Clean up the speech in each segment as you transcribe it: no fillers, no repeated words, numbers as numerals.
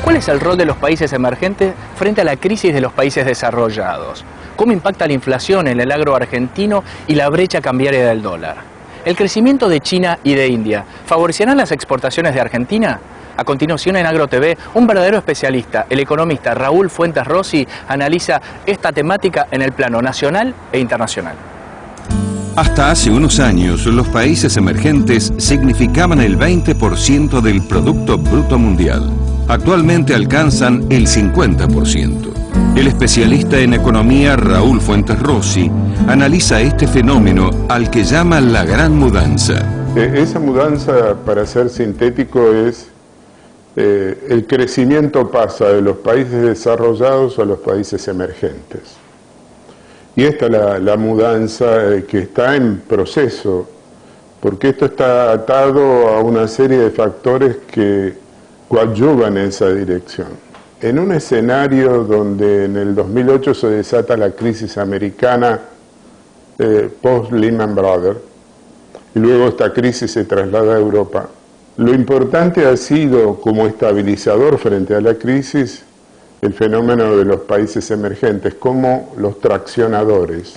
¿Cuál es el rol de los países emergentes frente a la crisis de los países desarrollados? ¿Cómo impacta la inflación en el agro argentino y la brecha cambiaria del dólar? ¿El crecimiento de China y de India favorecerán las exportaciones de Argentina? A continuación en AgroTV, un verdadero especialista, el economista Raúl Fuentes Rossi, analiza esta temática en el plano nacional e internacional. Hasta hace unos años, los países emergentes significaban el 20% del Producto Bruto Mundial. Actualmente alcanzan el 50%. El especialista en economía Raúl Fuentes Rossi analiza este fenómeno al que llama la gran mudanza. Esa mudanza, para ser sintético, es el crecimiento pasa de los países desarrollados a los países emergentes. Y esta es la mudanza que está en proceso, porque esto está atado a una serie de factores que coadyuvan en esa dirección. En un escenario donde en el 2008 se desata la crisis americana post-Lehman Brothers, y luego esta crisis se traslada a Europa, lo importante ha sido como estabilizador frente a la crisis el fenómeno de los países emergentes como los traccionadores.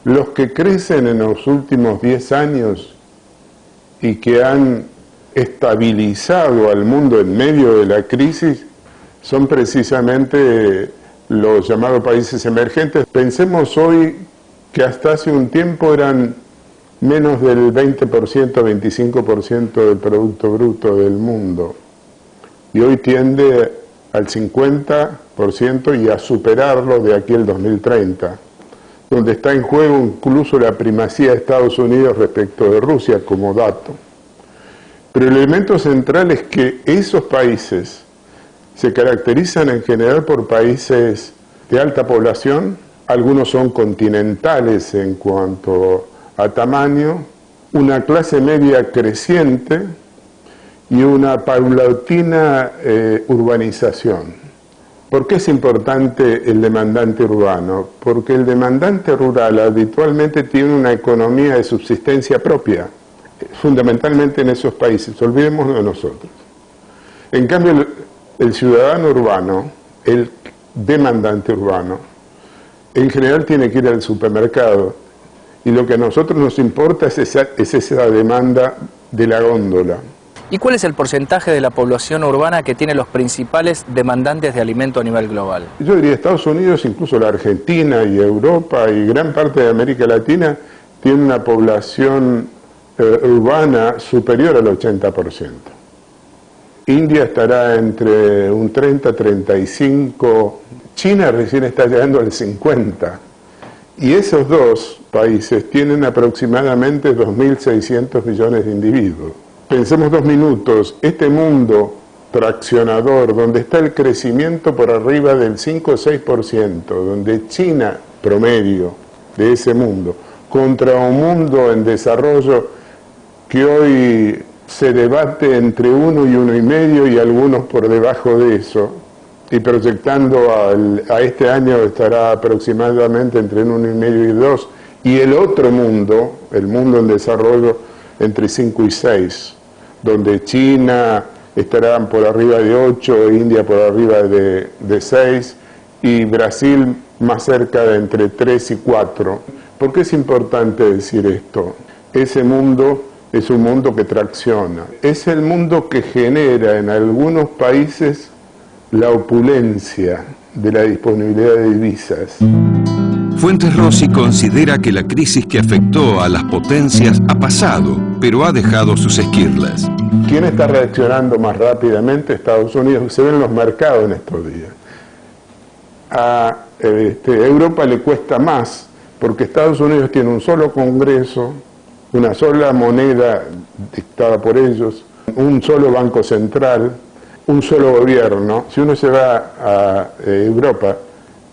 Los que crecen en los últimos 10 años y que han estabilizado al mundo en medio de la crisis son precisamente los llamados países emergentes. Pensemos hoy que hasta hace un tiempo eran menos del 20%, 25% del Producto Bruto del mundo, y hoy tiende al 50% y a superarlo de aquí al 2030, donde está en juego incluso la primacía de Estados Unidos respecto de Rusia como dato. Pero el elemento central es que esos países se caracterizan en general por países de alta población, algunos son continentales en cuanto a tamaño, una clase media creciente y una paulatina urbanización. ¿Por qué es importante el demandante urbano? Porque el demandante rural habitualmente tiene una economía de subsistencia propia, fundamentalmente en esos países, olvidémonos de nosotros. En cambio, el ciudadano urbano, el demandante urbano, en general tiene que ir al supermercado, y lo que a nosotros nos importa es esa demanda de la góndola. ¿Y cuál es el porcentaje de la población urbana que tiene los principales demandantes de alimento a nivel global? Yo diría Estados Unidos, incluso la Argentina y Europa y gran parte de América Latina tiene una población urbana superior al 80%. India estará entre un 30-35%, China recién está llegando al 50%. Y esos dos países tienen aproximadamente 2.600 millones de individuos. Pensemos 2 minutos, este mundo traccionador, donde está el crecimiento por arriba del 5 o 6%, donde China, promedio de ese mundo, contra un mundo en desarrollo que hoy se debate entre 1 y 1,5 y algunos por debajo de eso, y proyectando a este año estará aproximadamente entre 1,5 y 2, y el otro mundo, el mundo en desarrollo, entre 5 y 6, donde China estará por arriba de 8, India por arriba de 6, y Brasil más cerca de entre 3 y 4. ¿Por qué es importante decir esto? Ese mundo es un mundo que tracciona, es el mundo que genera en algunos países la opulencia de la disponibilidad de divisas. Fuentes Rossi considera que la crisis que afectó a las potencias ha pasado, pero ha dejado sus esquirlas. ¿Quién está reaccionando más rápidamente? Estados Unidos. Se ven los mercados en estos días. A Europa le cuesta más, porque Estados Unidos tiene un solo Congreso, una sola moneda dictada por ellos, un solo Banco Central, un solo gobierno. Si uno se va a Europa,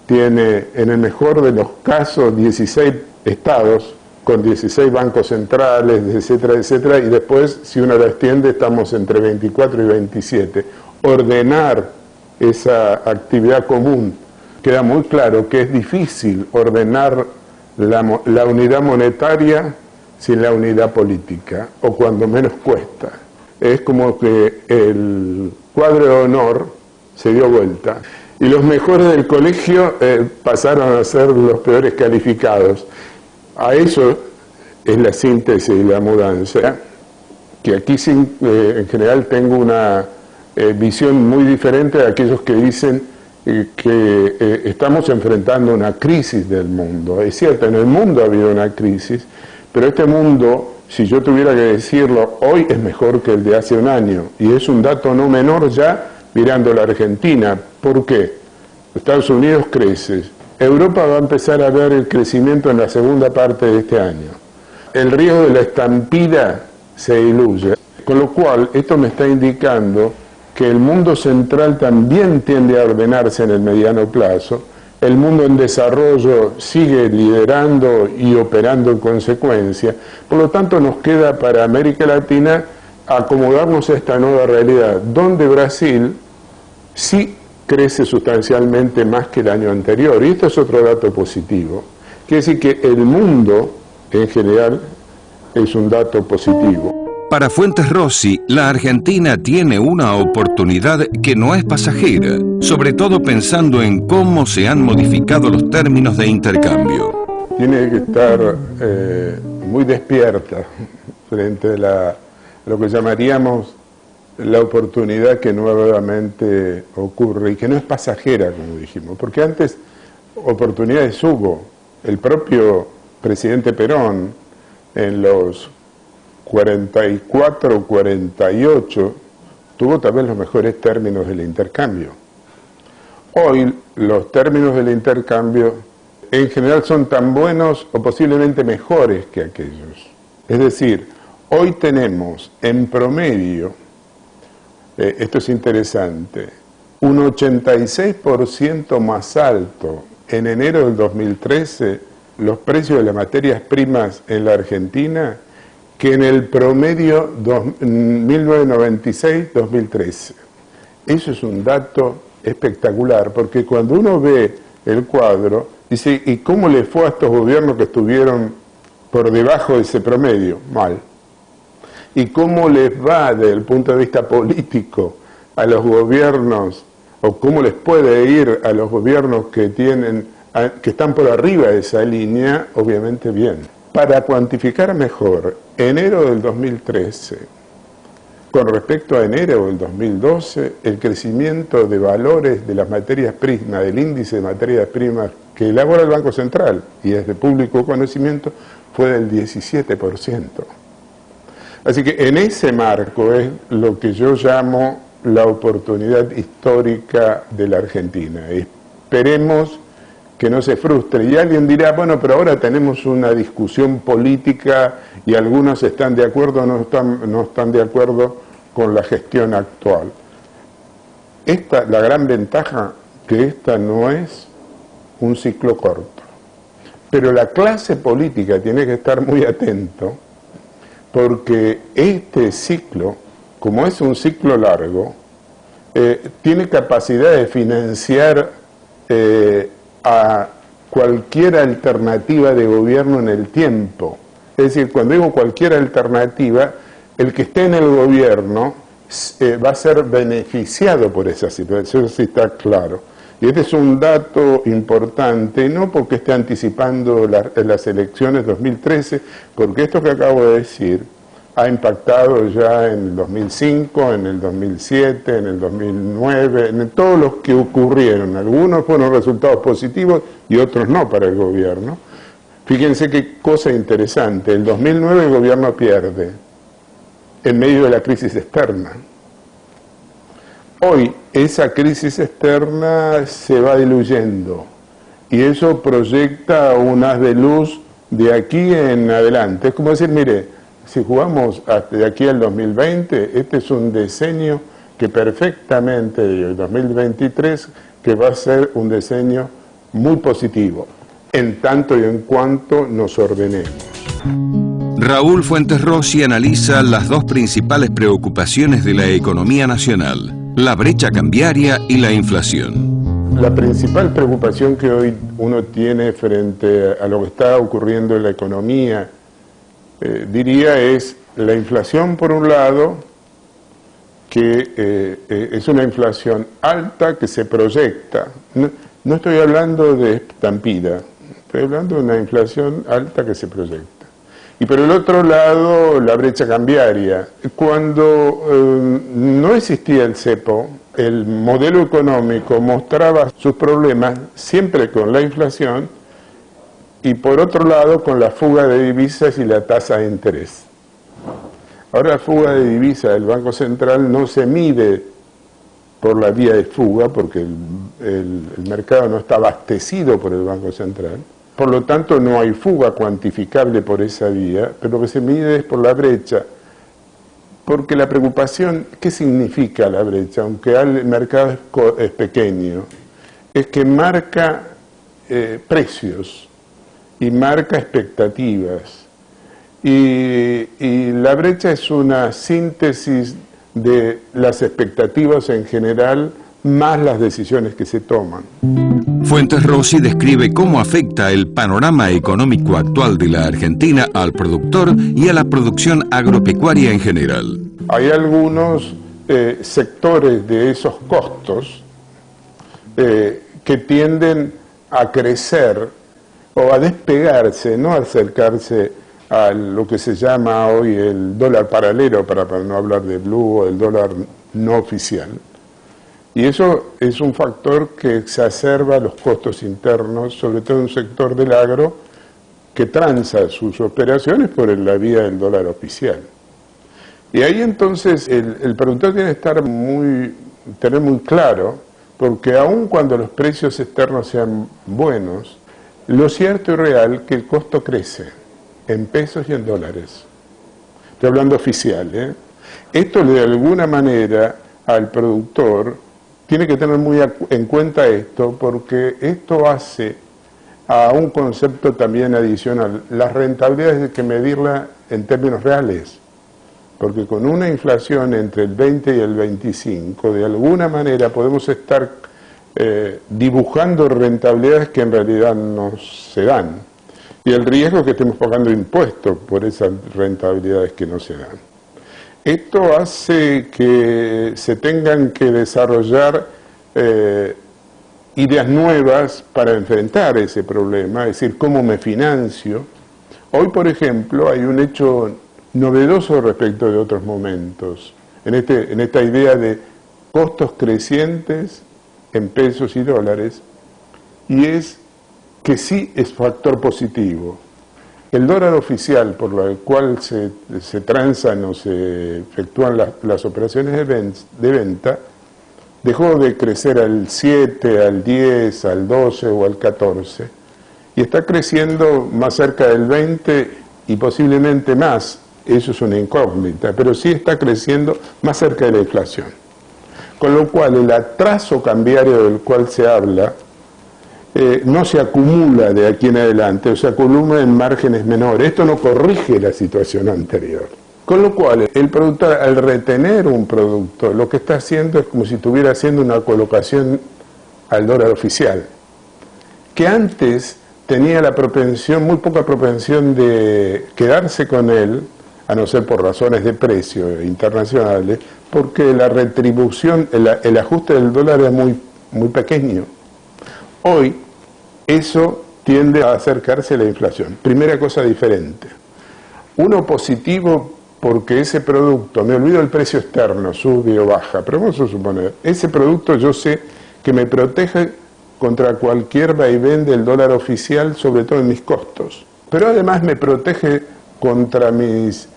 tiene en el mejor de los casos 16 estados con 16 bancos centrales, etcétera, etcétera, y después, si uno la extiende, estamos entre 24 y 27. Ordenar esa actividad común, queda muy claro que es difícil ordenar la unidad monetaria sin la unidad política, o cuando menos cuesta. Es como que el cuadro de honor se dio vuelta. Y los mejores del colegio pasaron a ser los peores calificados. A eso es la síntesis y la mudanza, que aquí en general tengo una visión muy diferente de aquellos que dicen que estamos enfrentando una crisis del mundo. Es cierto, en el mundo ha habido una crisis, pero este mundo, si yo tuviera que decirlo, hoy es mejor que el de hace un año, y es un dato no menor ya mirando la Argentina. ¿Por qué? Estados Unidos crece, Europa va a empezar a ver el crecimiento en la segunda parte de este año. El riesgo de la estampida se diluye, con lo cual esto me está indicando que el mundo central también tiende a ordenarse en el mediano plazo, el mundo en desarrollo sigue liderando y operando en consecuencia, por lo tanto nos queda para América Latina acomodarnos a esta nueva realidad, donde Brasil sí crece sustancialmente más que el año anterior, y esto es otro dato positivo. Quiere decir que el mundo en general es un dato positivo. Para Fuentes Rossi, la Argentina tiene una oportunidad que no es pasajera, sobre todo pensando en cómo se han modificado los términos de intercambio. Tiene que estar muy despierta frente a lo que llamaríamos la oportunidad que nuevamente ocurre y que no es pasajera, como dijimos, porque antes oportunidades hubo. El propio presidente Perón en los 44, 48 tuvo también los mejores términos del intercambio. Hoy los términos del intercambio en general son tan buenos o posiblemente mejores que aquellos. Es decir, hoy tenemos en promedio, esto es interesante, un 86% más alto en enero del 2013 los precios de las materias primas en la Argentina que en el promedio 1996-2013. Eso es un dato espectacular, porque cuando uno ve el cuadro, dice, ¿y cómo le fue a estos gobiernos que estuvieron por debajo de ese promedio? Mal. ¿Y cómo les va desde el punto de vista político a los gobiernos, o cómo les puede ir a los gobiernos que están por arriba de esa línea? Obviamente bien. Para cuantificar mejor, enero del 2013, con respecto a enero del 2012, el crecimiento de valores de las materias primas, del índice de materias primas que elabora el Banco Central y es de público conocimiento, fue del 17%. Así que en ese marco es lo que yo llamo la oportunidad histórica de la Argentina. Esperemos que no se frustre. Y alguien dirá, bueno, pero ahora tenemos una discusión política y algunos están de acuerdo o no están de acuerdo con la gestión actual. La gran ventaja que esta no es un ciclo corto. Pero la clase política tiene que estar muy atento, porque este ciclo, como es un ciclo largo, tiene capacidad de financiar a cualquier alternativa de gobierno en el tiempo. Es decir, cuando digo cualquier alternativa, el que esté en el gobierno va a ser beneficiado por esa situación, eso sí está claro. Y este es un dato importante, no porque esté anticipando las elecciones 2013, porque esto que acabo de decir ha impactado ya en el 2005, en el 2007, en el 2009, en todos los que ocurrieron. Algunos fueron resultados positivos y otros no para el gobierno. Fíjense qué cosa interesante, en 2009 el gobierno pierde en medio de la crisis externa. Hoy esa crisis externa se va diluyendo y eso proyecta un haz de luz de aquí en adelante. Es como decir, mire, si jugamos hasta de aquí al 2020, este es un diseño que perfectamente, el 2023, que va a ser un diseño muy positivo, en tanto y en cuanto nos ordenemos. Raúl Fuentes Rossi analiza las dos principales preocupaciones de la economía nacional: la brecha cambiaria y la inflación. La principal preocupación que hoy uno tiene frente a lo que está ocurriendo en la economía, diría, es la inflación por un lado, que es una inflación alta que se proyecta. No estoy hablando de estampida, estoy hablando de una inflación alta que se proyecta. Y por el otro lado, la brecha cambiaria. Cuando no existía el cepo, el modelo económico mostraba sus problemas siempre con la inflación y por otro lado con la fuga de divisas y la tasa de interés. Ahora la fuga de divisas del Banco Central no se mide por la vía de fuga porque el mercado no está abastecido por el Banco Central. Por lo tanto, no hay fuga cuantificable por esa vía, pero lo que se mide es por la brecha. Porque la preocupación, ¿qué significa la brecha? Aunque el mercado es pequeño, es que marca precios y marca expectativas. Y la brecha es una síntesis de las expectativas en general más las decisiones que se toman. Fuentes Rossi describe cómo afecta el panorama económico actual de la Argentina al productor y a la producción agropecuaria en general. Hay algunos sectores de esos costos que tienden a crecer o a despegarse, no a acercarse a lo que se llama hoy el dólar paralelo, para no hablar de blue, o el dólar no oficial. Y eso es un factor que exacerba los costos internos, sobre todo en un sector del agro que transa sus operaciones por la vía del dólar oficial. Y ahí entonces el productor tiene que tener muy claro, porque aun cuando los precios externos sean buenos, lo cierto y real es que el costo crece en pesos y en dólares. Estoy hablando oficial, ¿eh? Esto de alguna manera al productor tiene que tener muy en cuenta esto, porque esto hace a un concepto también adicional. Las rentabilidades hay que medirla en términos reales, porque con una inflación entre el 20 y el 25, de alguna manera podemos estar dibujando rentabilidades que en realidad no se dan. Y el riesgo es que estemos pagando impuestos por esas rentabilidades que no se dan. Esto hace que se tengan que desarrollar ideas nuevas para enfrentar ese problema, es decir, cómo me financio. Hoy, por ejemplo, hay un hecho novedoso respecto de otros momentos, en esta idea de costos crecientes en pesos y dólares, y es que sí es factor positivo. El dólar oficial por el cual se transan o se efectúan las operaciones de venta dejó de crecer al 7, al 10, al 12 o al 14 y está creciendo más cerca del 20 y posiblemente más. Eso es una incógnita, pero sí está creciendo más cerca de la inflación. Con lo cual el atraso cambiario del cual se habla no se acumula de aquí en adelante, o se acumula en márgenes menores. Esto no corrige la situación anterior. Con lo cual, el productor, al retener un producto, lo que está haciendo es como si estuviera haciendo una colocación al dólar oficial, que antes tenía la propensión, muy poca propensión de quedarse con él, a no ser por razones de precio internacionales, porque la retribución, el ajuste del dólar era muy pequeño. Hoy, eso tiende a acercarse a la inflación. Primera cosa diferente. Uno positivo porque ese producto, me olvido el precio externo, sube o baja, pero vamos a suponer, ese producto yo sé que me protege contra cualquier vaivén del dólar oficial, sobre todo en mis costos. Pero además me protege contra mis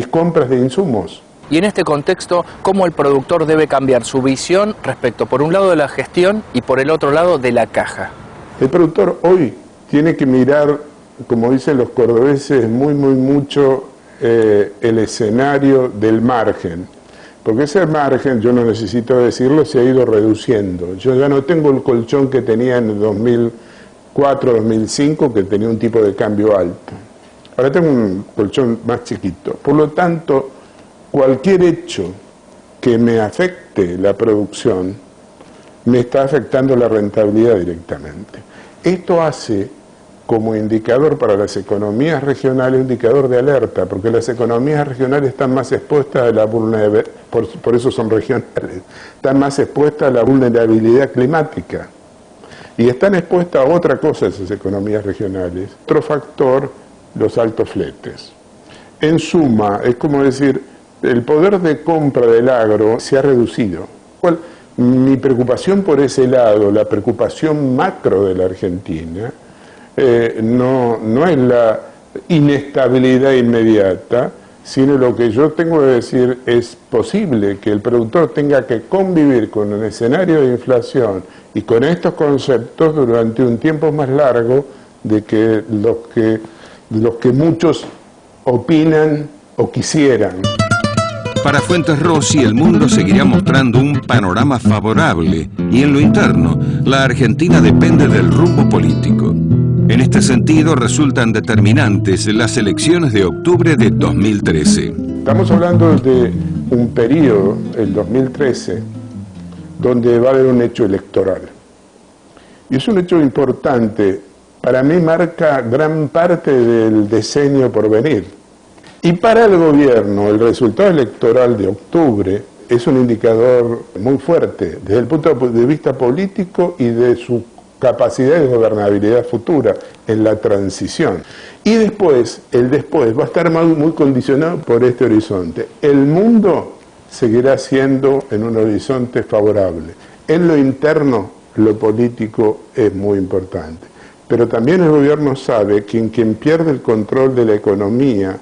compras de insumos. Y en este contexto, ¿cómo el productor debe cambiar su visión respecto, por un lado, de la gestión y por el otro lado, de la caja? El productor hoy tiene que mirar, como dicen los cordobeses, mucho el escenario del margen. Porque ese margen, yo no necesito decirlo, se ha ido reduciendo. Yo ya no tengo el colchón que tenía en el 2004, 2005, que tenía un tipo de cambio alto. Ahora tengo un colchón más chiquito. Por lo tanto, cualquier hecho que me afecte la producción me está afectando la rentabilidad directamente. Esto hace como indicador para las economías regionales, indicador de alerta, porque las economías regionales están más expuestas a la vulnerabilidad, por eso son regionales, están más expuestas a la vulnerabilidad climática. Y están expuestas a otra cosa esas economías regionales. Otro factor, los altos fletes. En suma, es como decir, el poder de compra del agro se ha reducido. Mi preocupación por ese lado, la preocupación macro de la Argentina, no es la inestabilidad inmediata, sino lo que yo tengo que decir es posible que el productor tenga que convivir con un escenario de inflación y con estos conceptos durante un tiempo más largo de que los que muchos opinan o quisieran. Para Fuentes Rossi, el mundo seguirá mostrando un panorama favorable y en lo interno, la Argentina depende del rumbo político. En este sentido, resultan determinantes las elecciones de octubre de 2013. Estamos hablando de un periodo, el 2013, donde va a haber un hecho electoral. Y es un hecho importante, para mí marca gran parte del decenio por venir. Y para el gobierno, el resultado electoral de octubre es un indicador muy fuerte desde el punto de vista político y de su capacidad de gobernabilidad futura en la transición. Y después, el después va a estar muy condicionado por este horizonte. El mundo seguirá siendo en un horizonte favorable. En lo interno, lo político es muy importante. Pero también el gobierno sabe que quien pierde el control de la economía,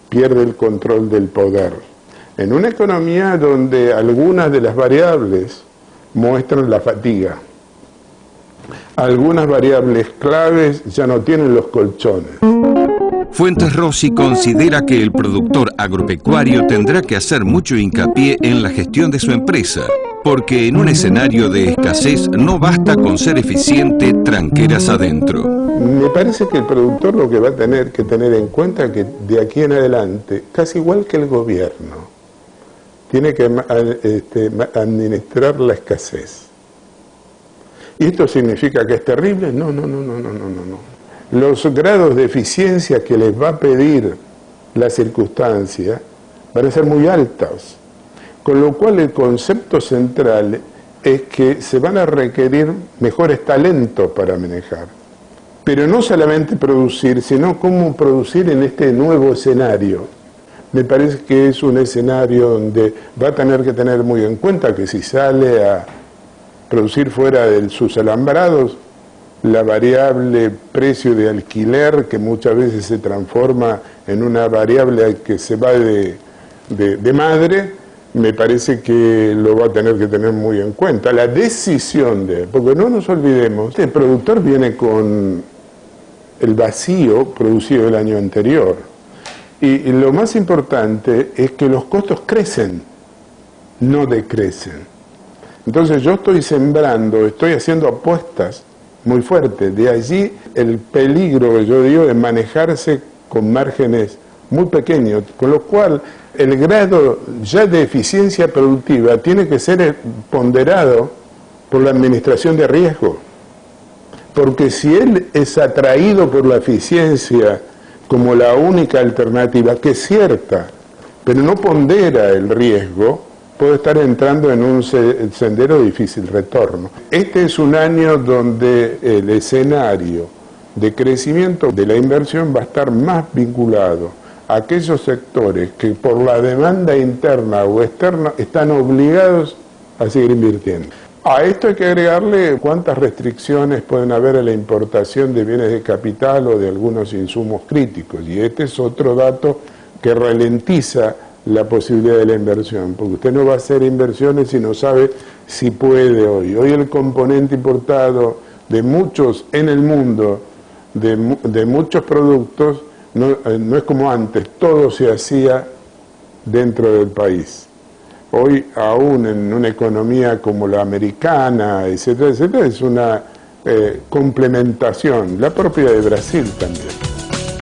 pierde el control del poder. En una economía donde algunas de las variables muestran la fatiga, algunas variables claves ya no tienen los colchones. Fuentes Rossi considera que el productor agropecuario tendrá que hacer mucho hincapié en la gestión de su empresa, porque en un escenario de escasez no basta con ser eficiente tranqueras adentro. Me parece que el productor lo que va a tener que tener en cuenta es que de aquí en adelante, casi igual que el gobierno, tiene que administrar la escasez. ¿Y esto significa que es terrible? No. Los grados de eficiencia que les va a pedir la circunstancia van a ser muy altos, con lo cual el concepto central es que se van a requerir mejores talentos para manejar. Pero no solamente producir, sino cómo producir en este nuevo escenario. Me parece que es un escenario donde va a tener que tener muy en cuenta que si sale a producir fuera de sus alambrados, la variable precio de alquiler, que muchas veces se transforma en una variable que se va de madre, me parece que lo va a tener que tener muy en cuenta. La decisión porque no nos olvidemos, el productor viene con el vacío producido el año anterior. Y lo más importante es que los costos crecen, no decrecen. Entonces yo estoy sembrando, estoy haciendo apuestas muy fuertes. De allí el peligro que yo digo de manejarse con márgenes muy pequeños, con lo cual el grado ya de eficiencia productiva tiene que ser ponderado por la administración de riesgo. Porque si él es atraído por la eficiencia como la única alternativa, que es cierta, pero no pondera el riesgo, puede estar entrando en un sendero de difícil retorno. Este es un año donde el escenario de crecimiento de la inversión va a estar más vinculado a aquellos sectores que por la demanda interna o externa están obligados a seguir invirtiendo. A esto hay que agregarle cuántas restricciones pueden haber a la importación de bienes de capital o de algunos insumos críticos. Y este es otro dato que ralentiza la posibilidad de la inversión, porque usted no va a hacer inversiones si no sabe si puede hoy. Hoy el componente importado de muchos en el mundo, de muchos productos, no es como antes, todo se hacía dentro del país. Hoy, aún en una economía como la americana, etcétera, etcétera, es una complementación, la propia de Brasil también.